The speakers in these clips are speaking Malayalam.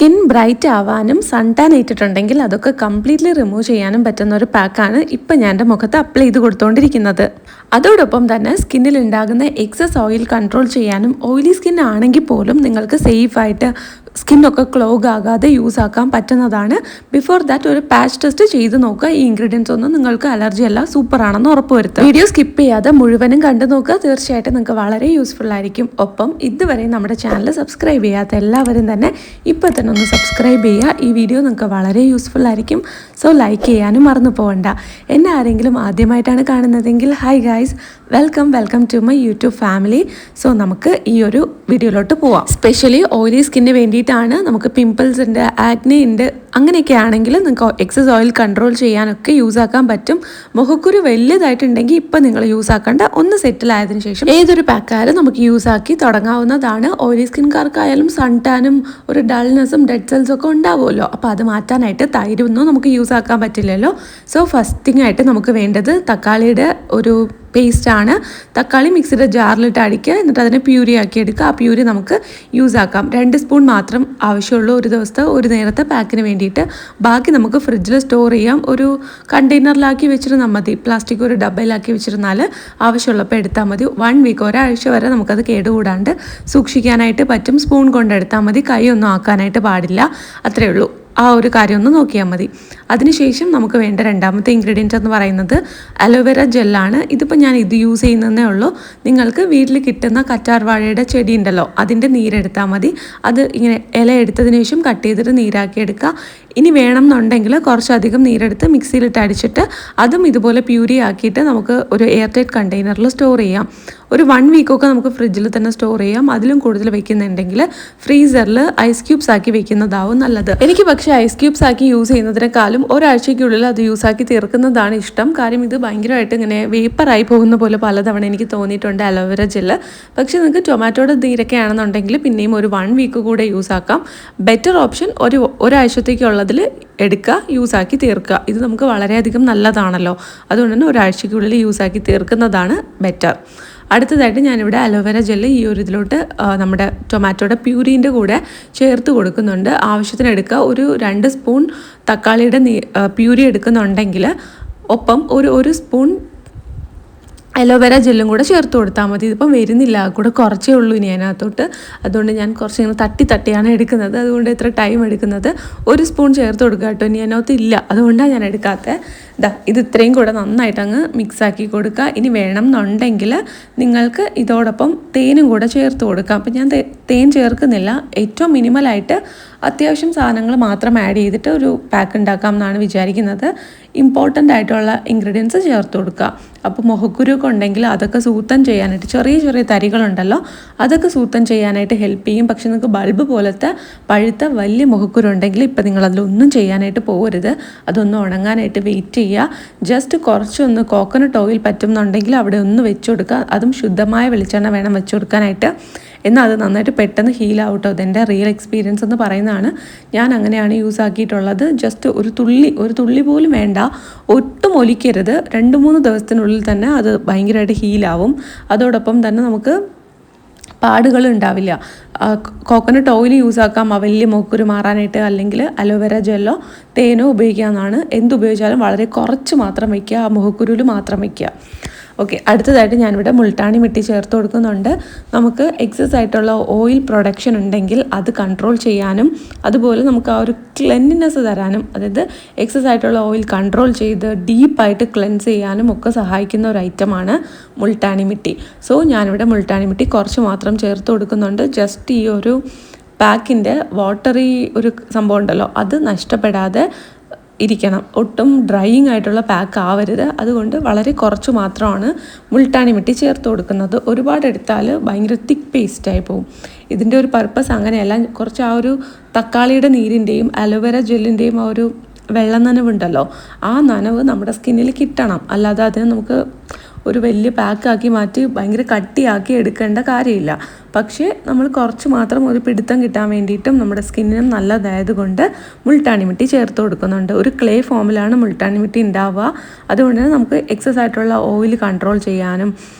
സ്കിൻ ബ്രൈറ്റ് ആവാനും സൺ ടാൻ ഏറ്റിട്ടുണ്ടെങ്കിൽ അതൊക്കെ കംപ്ലീറ്റ്ലി റിമൂവ് ചെയ്യാനും പറ്റുന്ന ഒരു പാക്കാണ് ഇപ്പം ഞാൻ എൻ്റെ മുഖത്ത് അപ്ലൈ ചെയ്ത് കൊടുത്തുകൊണ്ടിരിക്കുന്നത്. അതോടൊപ്പം തന്നെ സ്കിന്നിൽ ഉണ്ടാകുന്ന എക്സസ് ഓയിൽ കൺട്രോൾ ചെയ്യാനും ഓയിലി സ്കിൻ ആണെങ്കിൽ പോലും നിങ്ങൾക്ക് സേഫായിട്ട് സ്കിന്നൊക്കെ ക്ലോഗ് ആകാതെ യൂസ് ആക്കാൻ പറ്റുന്നതാണ്. ബിഫോർ ദാറ്റ് ഒരു പാച്ച് ടെസ്റ്റ് ചെയ്ത് നോക്കുക. ഈ ഇൻഗ്രീഡിയൻസ് ഒന്നും നിങ്ങൾക്ക് അലർജി അല്ല, സൂപ്പർ ആണെന്ന് ഉറപ്പുവരുത്തുക. വീഡിയോ സ്കിപ്പ് ചെയ്യാതെ മുഴുവനും കണ്ടു നോക്കുക. തീർച്ചയായിട്ടും നിങ്ങൾക്ക് വളരെ യൂസ്ഫുൾ ആയിരിക്കും. ഒപ്പം ഇതുവരെ നമ്മുടെ ചാനൽ സബ്സ്ക്രൈബ് ചെയ്യാത്ത എല്ലാവരും തന്നെ ഇപ്പോൾ തന്നെ ഒന്ന് സബ്സ്ക്രൈബ് ചെയ്യുക. ഈ വീഡിയോ നിങ്ങൾക്ക് വളരെ യൂസ്ഫുൾ ആയിരിക്കും. സോ ലൈക്ക് ചെയ്യാനും മറന്നു പോകണ്ട. എന്നെ ആരെങ്കിലും ആദ്യമായിട്ടാണ് കാണുന്നതെങ്കിൽ hi guys, welcome to my YouTube family. So നമുക്ക് ഈ ഒരു വീഡിയോയിലോട്ട് പോവാം. സ്പെഷ്യലി ഓയിലി സ്കിന്നിന് വേണ്ടിയിട്ടാണ്. നമുക്ക് പിമ്പിൾസ് ഉണ്ട്, ആക്നെ ഉണ്ട്, അങ്ങനെയൊക്കെ ആണെങ്കിൽ നിങ്ങൾക്ക് എക്സസ് ഓയിൽ കൺട്രോൾ ചെയ്യാനൊക്കെ യൂസ് ആക്കാൻ പറ്റും. മുഖക്കുരു വലിയതായിട്ടുണ്ടെങ്കിൽ ഇപ്പം നിങ്ങൾ യൂസ് ആക്കേണ്ട, ഒന്ന് സെറ്റിൽ ആയതിനു ശേഷം ഏതൊരു പാക്കായാലും നമുക്ക് യൂസ് ആക്കി തുടങ്ങാവുന്നതാണ്. ഓയിലി സ്കിൻകാർക്കായാലും സൺ ടാനും ഒരു ഡൾനെസ്സും ഡെഡ് സെൽസും ഒക്കെ ഉണ്ടാവുമല്ലോ. അപ്പോൾ അത് മാറ്റാനായിട്ട് തൈരൊന്നും നമുക്ക് യൂസ് ആക്കാൻ പറ്റില്ലല്ലോ. സോ ഫസ്റ്റ് തിങ് ആയിട്ട് നമുക്ക് വേണ്ടത് തക്കാളിയുടെ ഒരു പേസ്റ്റാണ്. തക്കാളി മിക്സിയുടെ ജാറിലിട്ട് അടിക്കുക, എന്നിട്ട് അതിനെ പ്യൂരി ആക്കി എടുക്കുക. ആ പ്യൂരി നമുക്ക് യൂസ് ആക്കാം. 2 സ്പൂൺ മാത്രം ആവശ്യമുള്ളൂ ഒരു ദിവസത്തെ ഒരു നേരത്തെ പാക്കിന് വേണ്ടിയിട്ട്. ബാക്കി നമുക്ക് ഫ്രിഡ്ജിൽ സ്റ്റോർ ചെയ്യാം. ഒരു കണ്ടെയ്നറിലാക്കി വെച്ചിരുന്നാൽ മതി. പ്ലാസ്റ്റിക് ഒരു ഡബ്ബയിലാക്കി വെച്ചിരുന്നാൽ ആവശ്യമുള്ളപ്പോൾ എടുത്താൽ മതി. 1 വീക്ക് ഒരാഴ്ച വരെ നമുക്കത് കേടുകൂടാണ്ട് സൂക്ഷിക്കാനായിട്ട് പറ്റും. സ്പൂൺ കൊണ്ടെടുത്താൽ മതി, കൈയൊന്നും ആക്കാനായിട്ട് പാടില്ല. അത്രയേ ഉള്ളൂ. ആ ഒരു കാര്യം ഒന്ന് നോക്കിയാൽ മതി. അതിനുശേഷം നമുക്ക് വേണ്ട രണ്ടാമത്തെ ഇൻഗ്രീഡിയൻറ്റ് എന്ന് പറയുന്നത് അലോവേര ജെല്ലാണ്. ഇതിപ്പോൾ ഞാൻ ഇത് യൂസ് ചെയ്യുന്നതേ ഉള്ളൂ. നിങ്ങൾക്ക് വീട്ടിൽ കിട്ടുന്ന കറ്റാർ വാഴയുടെ ചെടി ഉണ്ടല്ലോ, അതിൻ്റെ നീരെടുത്താൽ മതി. അത് ഇങ്ങനെ ഇല എടുത്തതിന് ശേഷം കട്ട് ചെയ്തിട്ട് നീരാക്കി എടുക്കുക. ഇനി വേണം എന്നുണ്ടെങ്കിൽ കുറച്ചധികം നീരെടുത്ത് മിക്സിയിലിട്ട് അടിച്ചിട്ട് അതും ഇതുപോലെ പ്യൂരി ആക്കിയിട്ട് നമുക്ക് ഒരു എയർ ടൈറ്റ് കണ്ടെയ്നറിൽ സ്റ്റോർ ചെയ്യാം. ഒരു 1 വീക്കൊക്കെ നമുക്ക് ഫ്രിഡ്ജിൽ തന്നെ സ്റ്റോർ ചെയ്യാം. അതിലും കൂടുതൽ വെക്കുന്നുണ്ടെങ്കിൽ ഫ്രീസറിൽ ഐസ് ക്യൂബ്സ് ആക്കി വെക്കുന്നതാവും നല്ലത്. എനിക്ക് പക്ഷേ ഐസ് ക്യൂബ്സ് ആക്കി യൂസ് ചെയ്യുന്നതിനേക്കാളും ഒരാഴ്ചയ്ക്കുള്ളിൽ അത് യൂസ് ആക്കി തീർക്കുന്നതാണ് ഇഷ്ടം. കാര്യം ഇത് ഭയങ്കരമായിട്ട് ഇങ്ങനെ വേപ്പറായി പോകുന്ന പോലെ പലതവണ എനിക്ക് തോന്നിയിട്ടുണ്ട് അലോവേര ജെല്ല്. പക്ഷേ നിങ്ങൾക്ക് ടൊമാറ്റോയുടെ നീരൊക്കെ ആണെന്നുണ്ടെങ്കിൽ പിന്നെയും ഒരു 1 വീക്ക് കൂടെ യൂസ് ആക്കാം. ബെറ്റർ ഓപ്ഷൻ ഒരാഴ്ചത്തേക്കുള്ളതിൽ എടുക്കുക, യൂസ് ആക്കി തീർക്കുക. ഇത് നമുക്ക് വളരെയധികം നല്ലതാണല്ലോ. അതുകൊണ്ട് തന്നെ ഒരാഴ്ചയ്ക്കുള്ളിൽ യൂസ് ആക്കി തീർക്കുന്നതാണ് ബെറ്റർ. അടുത്തതായിട്ട് ഞാനിവിടെ അലോവേര ജെല്ല് ഈ ഒരു ഇതിലോട്ട് നമ്മുടെ ടൊമാറ്റോയുടെ പ്യൂരീൻ്റെ കൂടെ ചേർത്ത് കൊടുക്കുന്നുണ്ട്. ആവശ്യത്തിന് എടുക്കുക. ഒരു 2 സ്പൂൺ തക്കാളിയുടെ പ്യൂരി എടുക്കുന്നുണ്ടെങ്കിൽ ഒപ്പം ഒരു സ്പൂൺ അലോവേര ജെല്ലും കൂടെ ചേർത്ത് കൊടുത്താൽ മതി. ഇതിപ്പം വരുന്നില്ല, കൂടെ കുറച്ചേ ഉള്ളൂ ഇനി അതിനകത്തോട്ട്. അതുകൊണ്ട് ഞാൻ കുറച്ച് ഇങ്ങനെ തട്ടിയാണ് എടുക്കുന്നത്. അതുകൊണ്ട് ഇത്ര ടൈം എടുക്കുന്നത്. 1 സ്പൂൺ ചേർത്ത് കൊടുക്കുക കേട്ടോ. ഇനി അതിനകത്ത് ഇല്ല, അതുകൊണ്ടാണ് ഞാൻ എടുക്കാത്തത്. ഇത് ഇത്രയും കൂടെ നന്നായിട്ട് അങ്ങ് മിക്സാക്കി കൊടുക്കുക. ഇനി വേണം എന്നുണ്ടെങ്കിൽ നിങ്ങൾക്ക് ഇതോടൊപ്പം തേനും കൂടെ ചേർത്ത് കൊടുക്കാം. അപ്പം ഞാൻ തേൻ ചേർക്കുന്നില്ല. ഏറ്റവും മിനിമലായിട്ട് അത്യാവശ്യം സാധനങ്ങൾ മാത്രം ആഡ് ചെയ്തിട്ട് ഒരു പാക്ക് ഉണ്ടാക്കാം എന്നാണ് വിചാരിക്കുന്നത്. ഇമ്പോർട്ടൻ്റ് ആയിട്ടുള്ള ഇൻഗ്രീഡിയൻസ് ചേർത്ത് കൊടുക്കുക. അപ്പോൾ മുഖക്കുരുവൊക്കെ ഉണ്ടെങ്കിൽ അതൊക്കെ സൂത്തം ചെയ്യാനായിട്ട്, ചെറിയ തരികളുണ്ടല്ലോ, അതൊക്കെ സൂത്തം ചെയ്യാനായിട്ട് ഹെൽപ്പ് ചെയ്യും. പക്ഷെ നിങ്ങൾക്ക് ബൾബ് പോലത്തെ പഴുത്ത വലിയ മുഖക്കുരു ഉണ്ടെങ്കിൽ ഇപ്പം നിങ്ങളതിലൊന്നും ചെയ്യാനായിട്ട് പോകരുത്. അതൊന്നും ഉണങ്ങാനായിട്ട് വെയിറ്റ് ചെയ്യുക. ജസ്റ്റ് കുറച്ചൊന്ന് കോക്കനട്ട് ഓയിൽ പറ്റുന്നുണ്ടെങ്കിൽ അവിടെ ഒന്ന് വെച്ച് കൊടുക്കുക. അതും ശുദ്ധമായ വെളിച്ചെണ്ണ വേണം വെച്ച് കൊടുക്കാനായിട്ട്. എന്നാൽ അത് നന്നായിട്ട് പെട്ടെന്ന് ഹീലാവട്ടോ. അതെൻ്റെ റിയൽ എക്സ്പീരിയൻസ് എന്ന് പറയുന്നതാണ്. ഞാൻ അങ്ങനെയാണ് യൂസ് ആക്കിയിട്ടുള്ളത്. ജസ്റ്റ് ഒരു തുള്ളി പോലും വേണ്ട, ഒട്ടും ഒലിക്കരുത്. 2-3 ദിവസത്തിനുള്ളിൽ തന്നെ അത് ഭയങ്കരമായിട്ട് ഹീലാവും. അതോടൊപ്പം തന്നെ നമുക്ക് പാടുകൾ ഉണ്ടാവില്ല. കോക്കനട്ട് ഓയിൽ യൂസ് ആക്കാം വലിയ മുഖക്കുരു മാറാനായിട്ട്. അല്ലെങ്കിൽ അലോവേര ജെല്ലോ തേനോ ഉപയോഗിക്കാമെന്നാണ്. എന്തുപയോഗിച്ചാലും വളരെ കുറച്ച് മാത്രം വയ്ക്കുക. ആ മുഖക്കുരുവിൽ മാത്രം വയ്ക്കുക. ഓക്കെ, അടുത്തതായിട്ട് ഞാനിവിടെ മുൾട്ടാണി മിട്ടി ചേർത്ത് കൊടുക്കുന്നുണ്ട്. നമുക്ക് എക്സസ് ആയിട്ടുള്ള ഓയിൽ പ്രൊഡക്ഷൻ ഉണ്ടെങ്കിൽ അത് കൺട്രോൾ ചെയ്യാനും അതുപോലെ നമുക്ക് ആ ഒരു ക്ലെൻലിനെസ് തരാനും, അതായത് എക്സസ് ആയിട്ടുള്ള ഓയിൽ കൺട്രോൾ ചെയ്ത് ഡീപ്പായിട്ട് ക്ലെൻസ് ചെയ്യാനും ഒക്കെ സഹായിക്കുന്ന ഒരു ഐറ്റമാണ് മുൾട്ടാണി മിട്ടി. സോ ഞാനിവിടെ മുൾട്ടാണി മിട്ടി കുറച്ച് മാത്രം ചേർത്ത് കൊടുക്കുന്നുണ്ട്. ജസ്റ്റ് ഈ ഒരു പാക്കിൻ്റെ വാട്ടറി ഒരു സംഭവം ഉണ്ടല്ലോ, അത് നഷ്ടപ്പെടാതെ ഇരിക്കണം. ഒട്ടും ഡ്രൈയിങ് ആയിട്ടുള്ള പാക്ക് ആവരുത്. അതുകൊണ്ട് വളരെ കുറച്ച് മാത്രമാണ് മുൾട്ടാണി മിട്ടി ചേർത്ത് കൊടുക്കുന്നത്. ഒരുപാട് എടുത്താൽ ഭയങ്കര തിക്ക് പേസ്റ്റായി പോകും. ഇതിൻ്റെ ഒരു പർപ്പസ് അങ്ങനെയല്ല. കുറച്ച് ആ ഒരു തക്കാളിയുടെ നീരിൻ്റെയും അലോവേര ജെല്ലിൻ്റെയും ആ ഒരു വെള്ള നനവുണ്ടല്ലോ, ആ നനവ് നമ്മുടെ സ്കിന്നിൽ കിട്ടണം. അല്ലാതെ അതിന് നമുക്ക് ഒരു വലിയ പാക്കാക്കി മാറ്റി ഭയങ്കര കട്ടിയാക്കി എടുക്കേണ്ട കാര്യമില്ല. പക്ഷേ നമ്മൾ കുറച്ച് മാത്രം ഒരു പിടുത്തം കിട്ടാൻ വേണ്ടിയിട്ടും നമ്മുടെ സ്കിന്നിനും നല്ലതായതുകൊണ്ട് മുൾട്ടാണി മിട്ടി ചേർത്ത് കൊടുക്കുന്നുണ്ട്. ഒരു ക്ലേ ഫോമിലാണ് മുൾട്ടാണി മിട്ടി ഉണ്ടാവുക. അതുകൊണ്ട് തന്നെ നമുക്ക് എക്സസ് ആയിട്ടുള്ള ഓയിൽ കൺട്രോൾ ചെയ്യാനും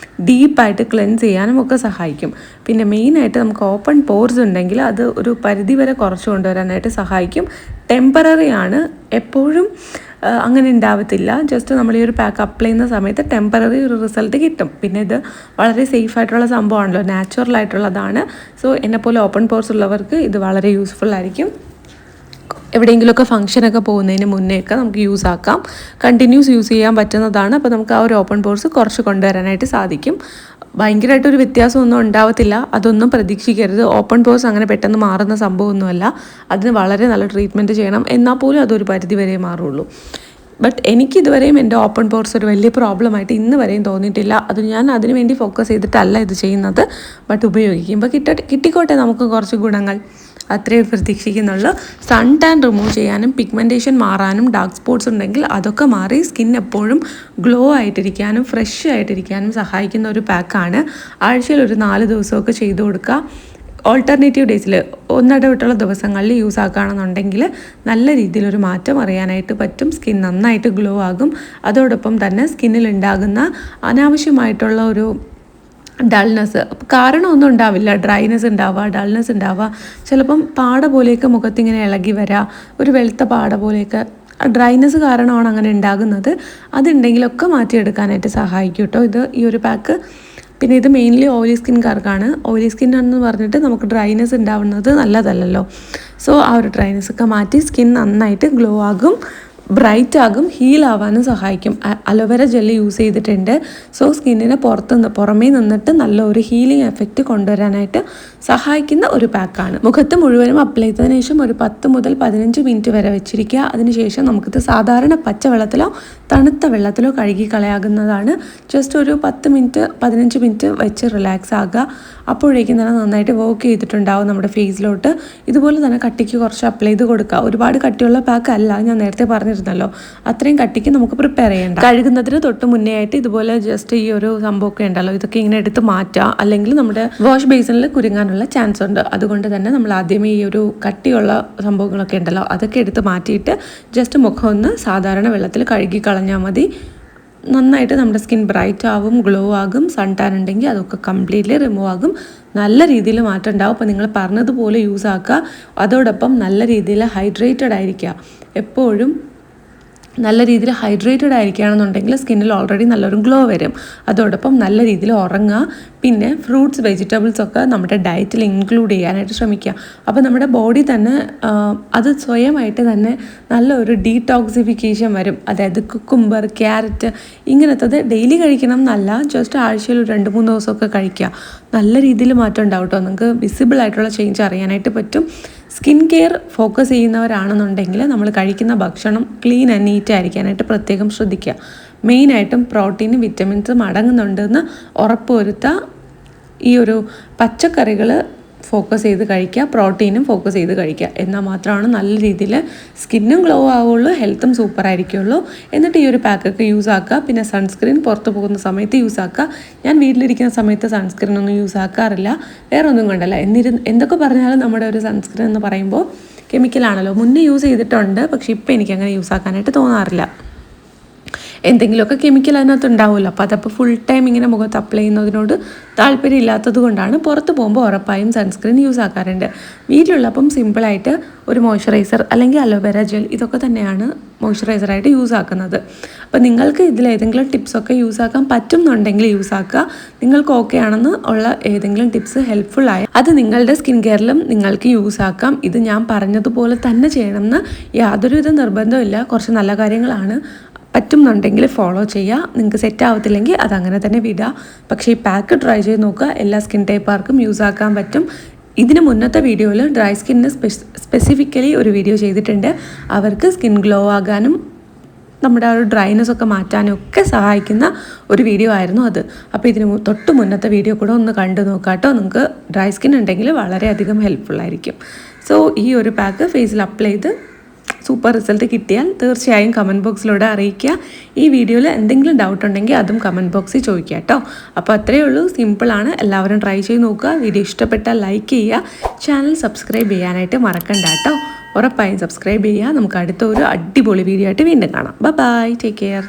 ഡീപ്പായിട്ട് ക്ലെൻസ് ചെയ്യാനും ഒക്കെ സഹായിക്കും. പിന്നെ മെയിനായിട്ട് നമുക്ക് ഓപ്പൺ പോർസ് ഉണ്ടെങ്കിൽ അത് ഒരു പരിധി വരെ കുറച്ച് കൊണ്ടുവരാനായിട്ട് സഹായിക്കും. ടെമ്പററി ആണ്, എപ്പോഴും അങ്ങനെ ഉണ്ടാവത്തില്ല. ജസ്റ്റ് നമ്മൾ ഈ ഒരു പാക്ക് അപ്ലൈ ചെയ്യുന്ന സമയത്ത് ടെമ്പററി ഒരു റിസൾട്ട് കിട്ടും. പിന്നെ ഇത് വളരെ സേഫ് ആയിട്ടുള്ള സംഭവമാണല്ലോ, നാച്ചുറൽ ആയിട്ടുള്ളതാണ്. സോ എന്നെപ്പോലെ ഓപ്പൺ പോർസ് ഉള്ളവർക്ക് ഇത് വളരെ യൂസ്ഫുൾ ആയിരിക്കും. എവിടെയെങ്കിലുമൊക്കെ ഫംഗ്ഷനൊക്കെ പോകുന്നതിന് മുന്നേയൊക്കെ നമുക്ക് യൂസ് ആക്കാം. കണ്ടിന്യൂസ് യൂസ് ചെയ്യാൻ പറ്റുന്നതാണ്. അപ്പോൾ നമുക്ക് ആ ഒരു ഓപ്പൺ പോർസ് കുറച്ച് കൊണ്ടുവരാനായിട്ട് സാധിക്കും. ഭയങ്കരമായിട്ടൊരു വ്യത്യാസമൊന്നും ഉണ്ടാവത്തില്ല, അതൊന്നും പ്രതീക്ഷിക്കരുത്. ഓപ്പൺ പോർസ് അങ്ങനെ പെട്ടെന്ന് മാറുന്ന സംഭവമൊന്നുമല്ല. അതിന് വളരെ നല്ല ട്രീറ്റ്മെൻറ്റ് ചെയ്യണം, എന്നാൽ പോലും അതൊരു പരിധി വരെ മാറുള്ളൂ. ബട്ട് എനിക്കിതുവരെയും എൻ്റെ ഓപ്പൺ പോർസ് ഒരു വലിയ പ്രോബ്ലമായിട്ട് ഇന്ന് വരെയും തോന്നിയിട്ടില്ല. അത് ഞാൻ അതിന് വേണ്ടി ഫോക്കസ് ചെയ്തിട്ടല്ല ഇത് ചെയ്യുന്നത്. ബട്ട് ഉപയോഗിക്കുമ്പോൾ കിട്ടിക്കോട്ടെ നമുക്ക് കുറച്ച് ഗുണങ്ങൾ, അത്രേ പ്രതീക്ഷിക്കുന്നുള്ളൂ. സൺ ടാൻ റിമൂവ് ചെയ്യാനും പിഗ്മെൻറ്റേഷൻ മാറാനും ഡാർക്ക് സ്പോട്ട്സ് ഉണ്ടെങ്കിൽ അതൊക്കെ മാറി സ്കിൻ എപ്പോഴും ഗ്ലോ ആയിട്ടിരിക്കാനും ഫ്രഷ് ആയിട്ടിരിക്കാനും സഹായിക്കുന്ന ഒരു പാക്കാണ്. ആഴ്ചയിൽ ഒരു 4 ദിവസമൊക്കെ ചെയ്തു കൊടുക്കുക. ഓൾട്ടർനേറ്റീവ് ഡേയ്സിൽ ഒന്നിടവിട്ടുള്ള ദിവസങ്ങളിൽ യൂസ് ആക്കുകയാണെന്നുണ്ടെങ്കിൽ നല്ല രീതിയിലൊരു മാറ്റം അറിയാനായിട്ട് പറ്റും. സ്കിൻ നന്നായിട്ട് ഗ്ലോ ആകും. അതോടൊപ്പം തന്നെ സ്കിന്നിൽ ഉണ്ടാകുന്ന അനാവശ്യമായിട്ടുള്ള ഒരു ഡൾനെസ് കാരണമൊന്നും ഉണ്ടാവില്ല. ഡ്രൈനെസ് ഉണ്ടാവുക, ഡൾനെസ് ഉണ്ടാവുക, ചിലപ്പം പാട പോലെയൊക്കെ മുഖത്തിങ്ങനെ ഇളകി വരിക, ഒരു വെളുത്ത പാട പോലെയൊക്കെ ഡ്രൈനെസ് കാരണമാണ് അങ്ങനെ ഉണ്ടാകുന്നത്. അതുണ്ടെങ്കിലൊക്കെ മാറ്റിയെടുക്കാനായിട്ട് സഹായിക്കും കേട്ടോ ഇത് ഈ ഒരു പാക്ക്. പിന്നെ ഇത് മെയിൻലി ഓയിലി സ്കിൻകാർക്കാണ്. ഓയിലി സ്കിന്നാണെന്ന് പറഞ്ഞിട്ട് നമുക്ക് ഡ്രൈനെസ് ഉണ്ടാവുന്നത് നല്ലതല്ലല്ലോ. സോ ആ ഒരു ഡ്രൈനെസ് ഒക്കെ മാറ്റി സ്കിൻ നന്നായിട്ട് ഗ്ലോ ആകും, ബ്രൈറ്റ് ആകും, ഹീൽ ആവാനും സഹായിക്കും. അലോവേര ജെല്ല് യൂസ് ചെയ്തിട്ടുണ്ട്. സോ സ്കിന്നിനെ പുറമേ നിന്നിട്ട് നല്ല ഒരു ഹീലിംഗ് എഫക്റ്റ് കൊണ്ടുവരാനായിട്ട് സഹായിക്കുന്ന ഒരു പാക്കാണ്. മുഖത്ത് മുഴുവനും അപ്ലൈ ചെയ്തതിനു ശേഷം ഒരു 10 മുതൽ 15 മിനിറ്റ് വരെ വെച്ചിരിക്കുക. അതിനുശേഷം നമുക്കിത് സാധാരണ പച്ചവെള്ളത്തിലോ തണുത്ത വെള്ളത്തിലോ കഴുകി കളയാകുന്നതാണ്. ജസ്റ്റ് ഒരു 10 മിനിറ്റ് 15 മിനിറ്റ് വെച്ച് റിലാക്സ് ആകുക. അപ്പോഴേക്കും തന്നെ നന്നായിട്ട് വർക്ക് ചെയ്തിട്ടുണ്ടാവും നമ്മുടെ ഫേസിലോട്ട്. ഇതുപോലെ തന്നെ കട്ടിക്ക് കുറച്ച് അപ്ലൈ ചെയ്ത് കൊടുക്കുക. ഒരുപാട് കട്ടിയുള്ള പാക്ക് അല്ല, ഞാൻ നേരത്തെ പറഞ്ഞിരുന്നല്ലോ. അത്രയും കട്ടിക്ക് നമുക്ക് പ്രിപ്പയർ ചെയ്യേണ്ട. കഴുകുന്നതിന് തൊട്ട് മുന്നേ ആയിട്ട് ഇതുപോലെ ജസ്റ്റ് ഈ ഒരു സംഭവമൊക്കെ ഉണ്ടല്ലോ, ഇതൊക്കെ ഇങ്ങനെ എടുത്ത് മാറ്റുക. അല്ലെങ്കിൽ നമ്മുടെ വാഷ് ബേസിനിൽ കുരുങ്ങാനുള്ള ചാൻസ് ഉണ്ട്. അതുകൊണ്ട് തന്നെ നമ്മൾ ആദ്യമേ ഈ ഒരു കട്ടിയുള്ള സംഭവങ്ങളൊക്കെ ഉണ്ടല്ലോ അതൊക്കെ എടുത്ത് മാറ്റിയിട്ട് ജസ്റ്റ് മുഖം ഒന്ന് സാധാരണ വെള്ളത്തിൽ കഴുകി കളഞ്ഞാൽ മതി. നന്നായിട്ട് നമ്മുടെ സ്കിൻ ബ്രൈറ്റ് ആവും, ഗ്ലോ ആകും. സൺ ടാൻ ഉണ്ടെങ്കിൽ അതൊക്കെ കംപ്ലീറ്റ്ലി റിമൂവ് ആകും. നല്ല രീതിയിൽ മാറ്റം ഉണ്ടാവും. അപ്പോൾ നിങ്ങൾ പറഞ്ഞതുപോലെ യൂസ് ആക്കുക. അതോടൊപ്പം നല്ല രീതിയിൽ ഹൈഡ്രേറ്റഡ് ആയിരിക്കുക. എപ്പോഴും നല്ല രീതിയിൽ ഹൈഡ്രേറ്റഡ് ആയിരിക്കുകയാണെന്നുണ്ടെങ്കിൽ സ്കിന്നിൽ ഓൾറെഡി നല്ലൊരു ഗ്ലോ വരും. അതോടൊപ്പം നല്ല രീതിയിൽ ഉറങ്ങുക. പിന്നെ ഫ്രൂട്ട്സ് വെജിറ്റബിൾസ് ഒക്കെ നമ്മുടെ ഡയറ്റിൽ ഇൻക്ലൂഡ് ചെയ്യാനായിട്ട് ശ്രമിക്കുക. അപ്പോൾ നമ്മുടെ ബോഡി തന്നെ അത് സ്വയമായിട്ട് തന്നെ നല്ലൊരു ഡീടോക്സിഫിക്കേഷൻ വരും. അതായത് കുക്കുംബർ, ക്യാരറ്റ് ഇങ്ങനത്തത് ഡെയിലി കഴിക്കണം എന്നല്ല, ജസ്റ്റ് ആഴ്ചയിൽ 2-3 ദിവസമൊക്കെ കഴിക്കുക. നല്ല രീതിയിൽ മാറ്റം ഉണ്ടാവും കേട്ടോ. നിങ്ങൾക്ക് വിസിബിൾ ആയിട്ടുള്ള ചേഞ്ച് അറിയാനായിട്ട് പറ്റും. സ്കിൻ കെയർ ഫോക്കസ് ചെയ്യുന്നവരാണെന്നുണ്ടെങ്കിൽ നമ്മൾ കഴിക്കുന്ന ഭക്ഷണം ക്ലീൻ ആൻഡ് നീറ്റ് ആയിരിക്കാനായിട്ട് പ്രത്യേകം ശ്രദ്ധിക്കുക. മെയിനായിട്ടും പ്രോട്ടീനും വിറ്റമിൻസും അടങ്ങുന്നുണ്ടെന്ന് ഉറപ്പുവരുത്തുക. ഈ ഒരു പച്ചക്കറികൾ ഫോക്കസ് ചെയ്ത് കഴിക്കുക, പ്രോട്ടീനും ഫോക്കസ് ചെയ്ത് കഴിക്കുക. എന്നാൽ മാത്രമാണ് നല്ല രീതിയിൽ സ്കിന്നും ഗ്ലോ ആവുള്ളൂ, ഹെൽത്തും സൂപ്പർ ആയിരിക്കുള്ളൂ. എന്നിട്ട് ഈ ഒരു പാക്കൊക്കെ യൂസ് ആക്കുക. പിന്നെ സൺസ്ക്രീൻ പുറത്ത് പോകുന്ന സമയത്ത് യൂസ് ആക്കുക. ഞാൻ വീട്ടിലിരിക്കുന്ന സമയത്ത് സൺസ്ക്രീൻ ഒന്നും യൂസ് ആക്കാറില്ല, വേറെ ഒന്നും കൊണ്ടല്ല. എന്തൊക്കെ പറഞ്ഞാലും നമ്മുടെ ഒരു സൺസ്ക്രീൻ എന്ന് പറയുമ്പോൾ കെമിക്കലാണല്ലോ. മുന്നേ യൂസ് ചെയ്തിട്ടുണ്ട്, പക്ഷേ ഇപ്പോൾ എനിക്കങ്ങനെ യൂസ് ആക്കാനായിട്ട് തോന്നാറില്ല. എന്തെങ്കിലുമൊക്കെ കെമിക്കൽ അതിനകത്ത് ഉണ്ടാവുമല്ലോ. അപ്പോൾ അതപ്പോൾ ഫുൾ ടൈം ഇങ്ങനെ മുഖത്ത് അപ്ലൈ ചെയ്യുന്നതിനോട് താല്പര്യം ഇല്ലാത്തത് കൊണ്ടാണ് പുറത്ത് പോകുമ്പോൾ ഉറപ്പായും സൺസ്ക്രീൻ യൂസ് ആക്കാറുണ്ട്. വീട്ടിലുള്ളപ്പം സിമ്പിളായിട്ട് ഒരു മോയ്സ്ചറൈസർ അല്ലെങ്കിൽ അലോവേര ജെൽ ഇതൊക്കെ തന്നെയാണ് മോയ്സ്ചറൈസറായിട്ട് യൂസ് ആക്കുന്നത്. അപ്പോൾ നിങ്ങൾക്ക് ഇതിലേതെങ്കിലും ടിപ്സൊക്കെ യൂസ് ആക്കാൻ പറ്റുന്നുണ്ടെങ്കിൽ യൂസ് ആക്കുക. നിങ്ങൾക്ക് ഓക്കെ ആണെന്ന് ഉള്ള ഏതെങ്കിലും ടിപ്സ് ഹെൽപ്ഫുൾ ആയ അത് നിങ്ങളുടെ സ്കിൻ കെയറിലും നിങ്ങൾക്ക് യൂസ് ആക്കാം. ഇത് ഞാൻ പറഞ്ഞതുപോലെ തന്നെ ചെയ്യണമെന്ന് യാതൊരുവിധ നിർബന്ധമില്ല. കുറച്ച് നല്ല കാര്യങ്ങളാണ്. പറ്റുന്നുണ്ടെങ്കിൽ ഫോളോ ചെയ്യുക. നിങ്ങൾക്ക് സെറ്റ് ആവത്തില്ലെങ്കിൽ അതങ്ങനെ തന്നെ വിടുക. പക്ഷേ ഈ പാക്ക് ട്രൈ ചെയ്ത് നോക്കുക. എല്ലാ സ്കിൻ ടൈപ്പാർക്കും യൂസ് ആക്കാൻ പറ്റും. ഇതിന് മുന്നത്തെ വീഡിയോയിൽ ഡ്രൈ സ്കിന്നിന് സ്പെസിഫിക്കലി ഒരു വീഡിയോ ചെയ്തിട്ടുണ്ട്. അവർക്ക് സ്കിൻ ഗ്ലോ ആകാനും നമ്മുടെ ആ ഒരു ഡ്രൈനെസ് ഒക്കെ മാറ്റാനും ഒക്കെ സഹായിക്കുന്ന ഒരു വീഡിയോ ആയിരുന്നു അത്. അപ്പോൾ ഇതിന് തൊട്ട് മുന്നത്തെ വീഡിയോ കൂടെ ഒന്ന് കണ്ടു നോക്കാം കേട്ടോ. നിങ്ങൾക്ക് ഡ്രൈ സ്കിൻ ഉണ്ടെങ്കിൽ വളരെയധികം ഹെൽപ്ഫുൾ ആയിരിക്കും. സോ ഈ ഒരു പാക്ക് ഫേസിൽ അപ്ലൈ ചെയ്ത് സൂപ്പർ റിസൾട്ട് കിട്ടിയാൽ തീർച്ചയായും കമൻറ്റ് ബോക്സിലൂടെ അറിയിക്കുക. ഈ വീഡിയോയിൽ എന്തെങ്കിലും ഡൗട്ട് ഉണ്ടെങ്കിൽ അതും കമൻറ്റ് ബോക്സിൽ ചോദിക്കുക കേട്ടോ. അപ്പോൾ അത്രയേ ഉള്ളൂ, സിമ്പിളാണ്. എല്ലാവരും ട്രൈ ചെയ്ത് നോക്കുക. വീഡിയോ ഇഷ്ടപ്പെട്ടാൽ ലൈക്ക് ചെയ്യുക, ചാനൽ സബ്സ്ക്രൈബ് ചെയ്യാനായിട്ട് മറക്കണ്ട കേട്ടോ. ഉറപ്പായും സബ്സ്ക്രൈബ് ചെയ്യുക. നമുക്ക് അടുത്ത ഒരു അടിപൊളി വീഡിയോ ആയിട്ട് വീണ്ടും കാണാം. Bye, take care.